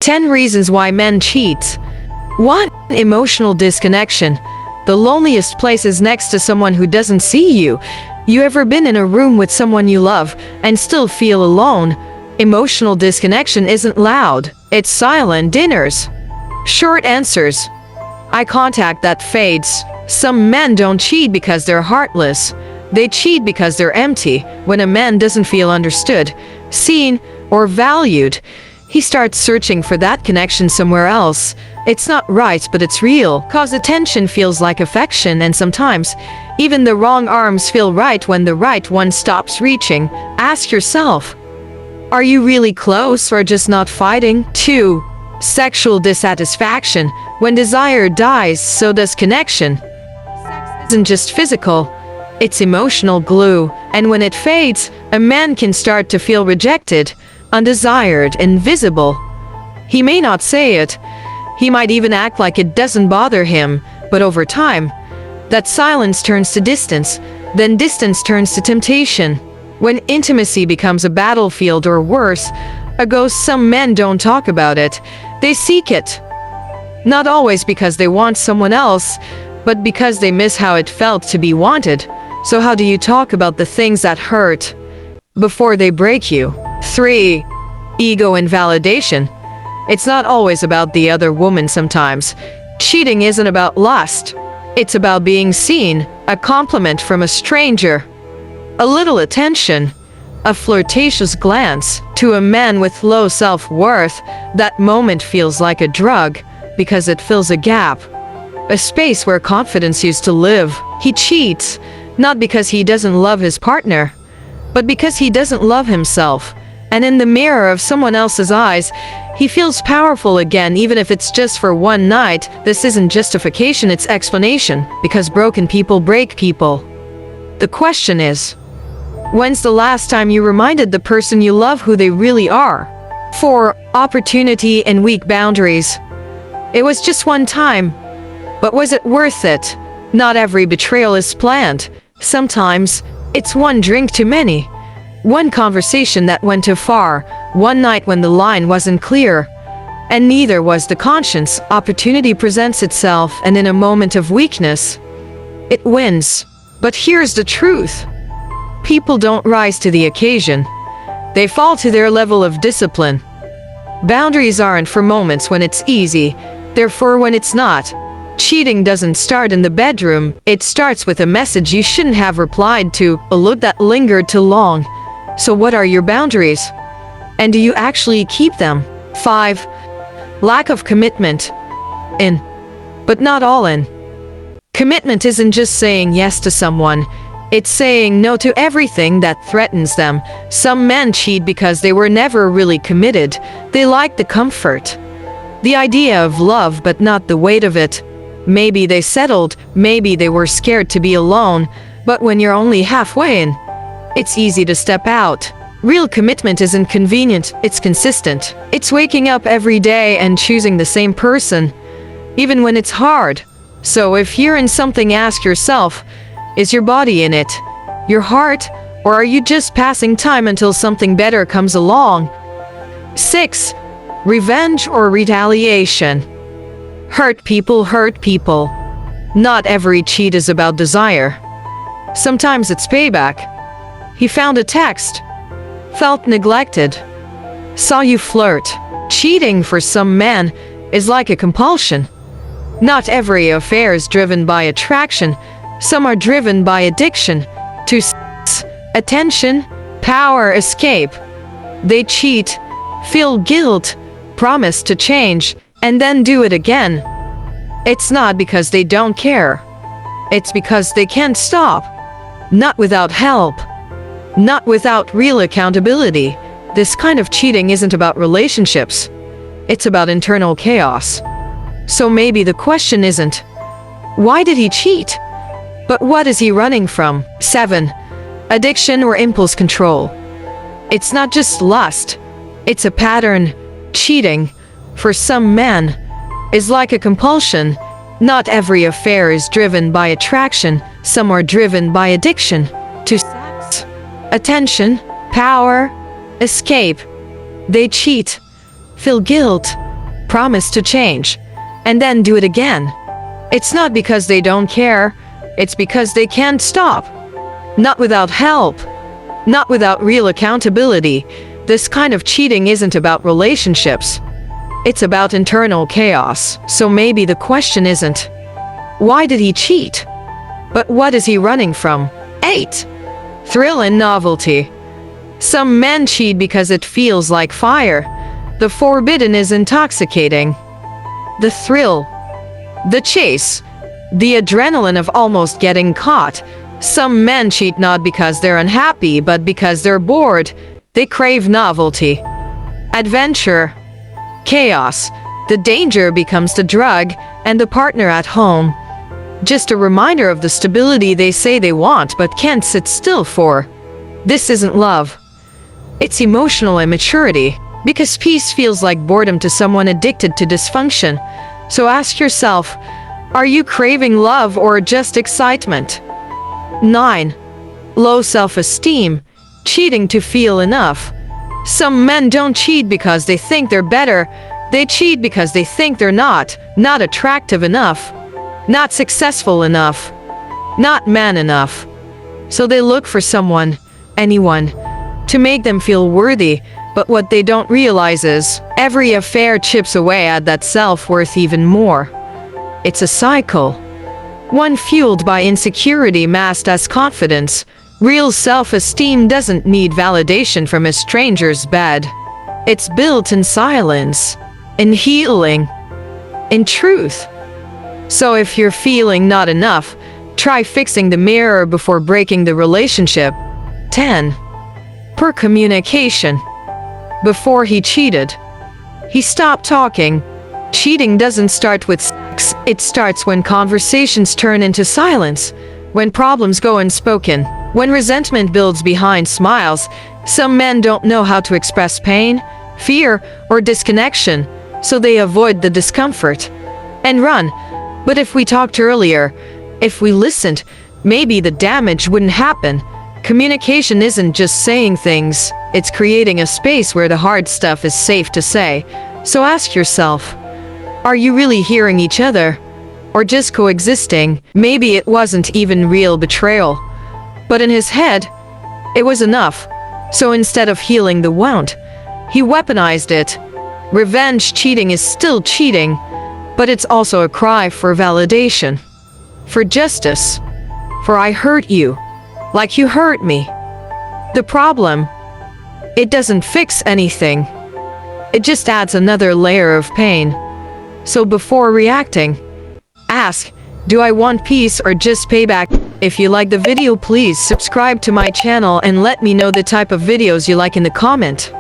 10 reasons why men cheat. 1. Emotional disconnection. The loneliest place is next to someone who doesn't see you. You ever been in a room with someone you love and still feel alone? Emotional disconnection isn't loud, it's silent dinners. Short answers. Eye contact that fades. Some men don't cheat because they're heartless. They cheat because they're empty. When a man doesn't feel understood, seen, or valued, he starts searching for that connection somewhere else. It's not right, but it's real, cause attention feels like affection, and sometimes even the wrong arms feel right when the right one stops reaching. Ask yourself, are you really close or just not fighting? 2. Sexual dissatisfaction. When desire dies, so does connection. Sex isn't just physical, it's emotional glue, and when it fades, a man can start to feel rejected, undesired, invisible. He may not say it, he might even act like it doesn't bother him, but over time, that silence turns to distance, then distance turns to temptation. When intimacy becomes a battlefield, or worse, a ghost, some men don't talk about it, they seek it. Not always because they want someone else, but because they miss how it felt to be wanted. So how do you talk about the things that hurt before they break you? 3. Ego invalidation. It's not always about the other woman sometimes. Cheating isn't about lust. It's about being seen, a compliment from a stranger, a little attention, a flirtatious glance. To a man with low self-worth, that moment feels like a drug because it fills a gap, a space where confidence used to live. He cheats, not because he doesn't love his partner, but because he doesn't love himself. And in the mirror of someone else's eyes, he feels powerful again, even if it's just for one night. This isn't justification, it's explanation, because broken people break people. The question is, when's the last time you reminded the person you love who they really are? 4. Opportunity and weak boundaries. It was just one time, but was it worth it? Not every betrayal is planned. Sometimes, it's one drink too many. One conversation that went too far, one night when the line wasn't clear, and neither was the conscience. Opportunity presents itself, and in a moment of weakness, it wins. But here's the truth. People don't rise to the occasion. They fall to their level of discipline. Boundaries aren't for moments when it's easy, they're for when it's not. Cheating doesn't start in the bedroom, it starts with a message you shouldn't have replied to, a look that lingered too long. So what are your boundaries? And do you actually keep them? 5. Lack of commitment. In, but not all in. Commitment isn't just saying yes to someone, it's saying no to everything that threatens them. Some men cheat because they were never really committed. They like the comfort, the idea of love, but not the weight of it. Maybe they settled, maybe they were scared to be alone, but when you're only halfway in, it's easy to step out. Real commitment isn't convenient, it's consistent. It's waking up every day and choosing the same person, even when it's hard. So if you're in something, ask yourself, is your body in it? Your heart? Or are you just passing time until something better comes along? 6. Revenge or retaliation. Hurt people hurt people. Not every cheat is about desire. Sometimes it's payback. He found a text, felt neglected, saw you flirt. Cheating for some men is like a compulsion. Not every affair is driven by attraction. Some are driven by addiction to sex, attention, power, escape. They cheat, feel guilt, promise to change, and then do it again. It's not because they don't care. It's because they can't stop. Not without help. Not without real accountability. This kind of cheating isn't about relationships. It's about internal chaos. So maybe the question isn't, why did he cheat? But what is he running from? 7. Addiction or impulse control. It's not just lust. It's a pattern. Cheating, for some men, is like a compulsion. Not every affair is driven by attraction. Some are driven by addiction to sex, attention, power, escape. They cheat, feel guilt, promise to change, and then do it again. It's not because they don't care, it's because they can't stop. Not without help, not without real accountability. This kind of cheating isn't about relationships. It's about internal chaos. So maybe the question isn't, why did he cheat? But what is he running from? 8. Thrill and novelty. Some men cheat because it feels like fire. The forbidden is intoxicating. The thrill, the chase, the adrenaline of almost getting caught. Some men cheat not because they're unhappy, but because they're bored. They crave novelty, adventure, chaos. The danger becomes the drug, and the partner at home. Just a reminder of the stability they say they want but can't sit still for. This isn't love. It's emotional immaturity, because peace feels like boredom to someone addicted to dysfunction. So ask yourself, are you craving love or just excitement? 9. Low self-esteem. Cheating to feel enough. Some men don't cheat because they think they're better. They cheat because they think they're not attractive enough, not successful enough, not man enough. So they look for someone, anyone, to make them feel worthy. But what they don't realize is, every affair chips away at that self-worth even more. It's a cycle. One fueled by insecurity masked as confidence. Real self-esteem doesn't need validation from a stranger's bed. It's built in silence, in healing, in truth. So if you're feeling not enough, try fixing the mirror before breaking the relationship. 10. Poor communication. Before he cheated, he stopped talking. Cheating doesn't start with sex. It starts when conversations turn into silence, when problems go unspoken, when resentment builds behind smiles. Some men don't know how to express pain, fear, or disconnection, so they avoid the discomfort and run. But if we talked earlier, if we listened, maybe the damage wouldn't happen. Communication isn't just saying things, it's creating a space where the hard stuff is safe to say. So ask yourself, are you really hearing each other? Or just coexisting? Maybe it wasn't even real betrayal, but in his head, it was enough. So instead of healing the wound, he weaponized it. Revenge cheating is still cheating, but it's also a cry for validation, for justice, for I hurt you, like you hurt me. The problem, it doesn't fix anything. It just adds another layer of pain. So before reacting, ask, do I want peace or just payback? If you like the video, please subscribe to my channel and let me know the type of videos you like in the comment.